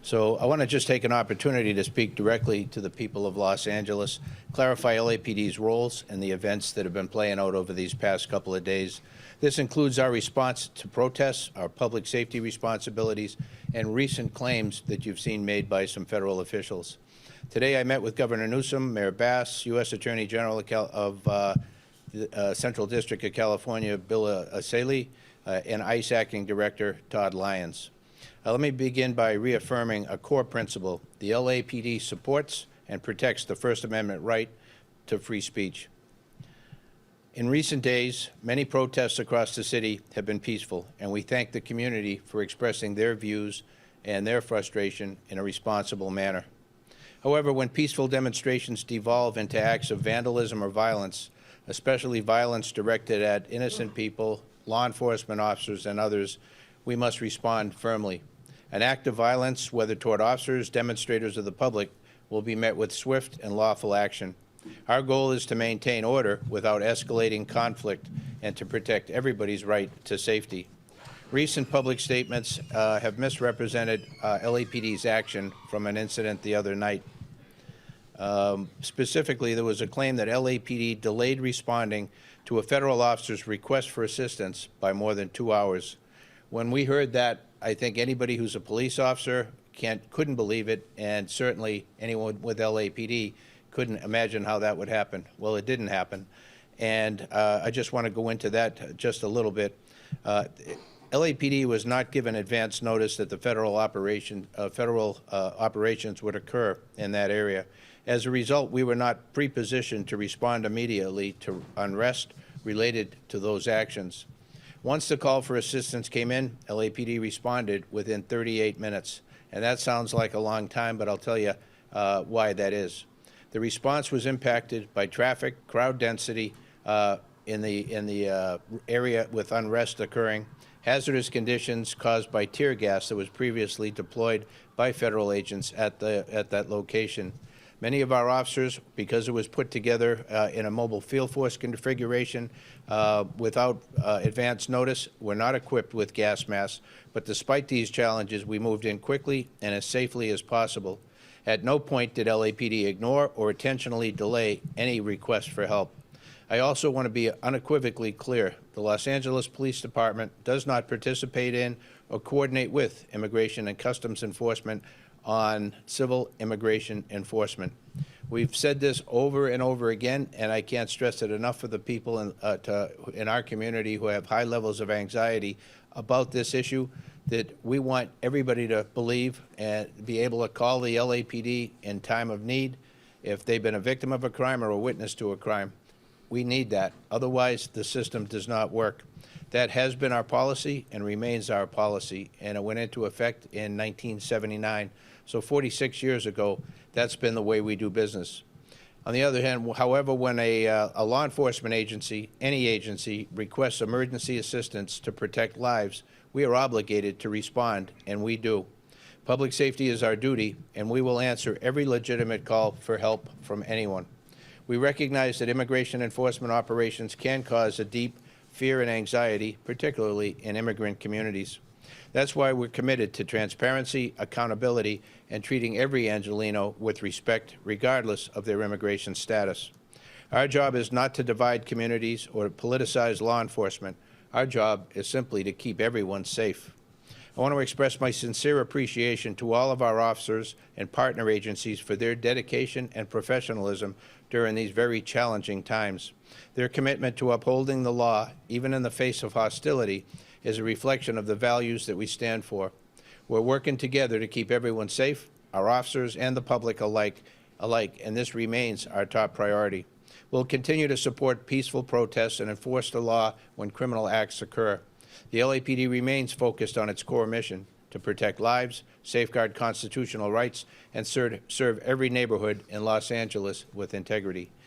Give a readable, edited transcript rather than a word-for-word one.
So I want to just take an opportunity to speak directly to the people of Los Angeles, clarify LAPD's roles and the events that have been playing out over these past couple of days. This includes our response to protests, our public safety responsibilities, and recent claims that you've seen made by some federal officials. Today I met with Governor Newsom, Mayor Bass, U.S. Attorney General of the Central District of California, Bill Aseli, and ICE Acting Director Todd Lyons. Let me begin by reaffirming a core principle. The LAPD supports and protects the First Amendment right to free speech. In recent days, many protests across the city have been peaceful, and we thank the community for expressing their views and their frustration in a responsible manner. However, when peaceful demonstrations devolve into acts of vandalism or violence, especially violence directed at innocent people, law enforcement officers, and others, we must respond firmly. An act of violence, whether toward officers, demonstrators, or the public, will be met with swift and lawful action. Our goal is to maintain order without escalating conflict and to protect everybody's right to safety. Recent public statements have misrepresented LAPD's action from an incident the other night. Specifically, there was a claim that LAPD delayed responding to a federal officer's request for assistance by more than 2 hours. When we heard that, I think anybody who's a police officer couldn't believe it, and certainly anyone with LAPD couldn't imagine how that would happen. Well, it didn't happen, and I just want to go into that just a little bit. LAPD was not given advance notice that the federal operations would occur in that area. As a result, we were not pre-positioned to respond immediately to unrest related to those actions. Once the call for assistance came in, LAPD responded within 38 minutes. And that sounds like a long time, but I'll tell you why that is. The response was impacted by traffic, crowd density in the area with unrest occurring, hazardous conditions caused by tear gas that was previously deployed by federal agents at that location. Many of our officers, because it was put together in a mobile field force configuration without advance notice, were not equipped with gas masks. But despite these challenges, we moved in quickly and as safely as possible. At no point did LAPD ignore or intentionally delay any request for help. I also want to be unequivocally clear. The Los Angeles Police Department does not participate in or coordinate with Immigration and Customs Enforcement on civil immigration enforcement. We've said this over and over again, and I can't stress it enough for the people in our community who have high levels of anxiety about this issue, that we want everybody to believe and be able to call the LAPD in time of need if they've been a victim of a crime or a witness to a crime. We need that. Otherwise, the system does not work. That has been our policy and remains our policy, and it went into effect in 1979. So 46 years ago, that's been the way we do business. On the other hand, however, when a law enforcement agency, any agency, requests emergency assistance to protect lives, we are obligated to respond, and we do. Public safety is our duty, and we will answer every legitimate call for help from anyone. We recognize that immigration enforcement operations can cause a deep fear and anxiety, particularly in immigrant communities. That's why we're committed to transparency, accountability, and treating every Angelino with respect, regardless of their immigration status. Our job is not to divide communities or politicize law enforcement. Our job is simply to keep everyone safe. I want to express my sincere appreciation to all of our officers and partner agencies for their dedication and professionalism during these very challenging times. Their commitment to upholding the law, even in the face of hostility, is a reflection of the values that we stand for. We're working together to keep everyone safe, our officers and the public alike, and this remains our top priority. We'll continue to support peaceful protests and enforce the law when criminal acts occur. The LAPD remains focused on its core mission to protect lives, safeguard constitutional rights, and serve every neighborhood in Los Angeles with integrity.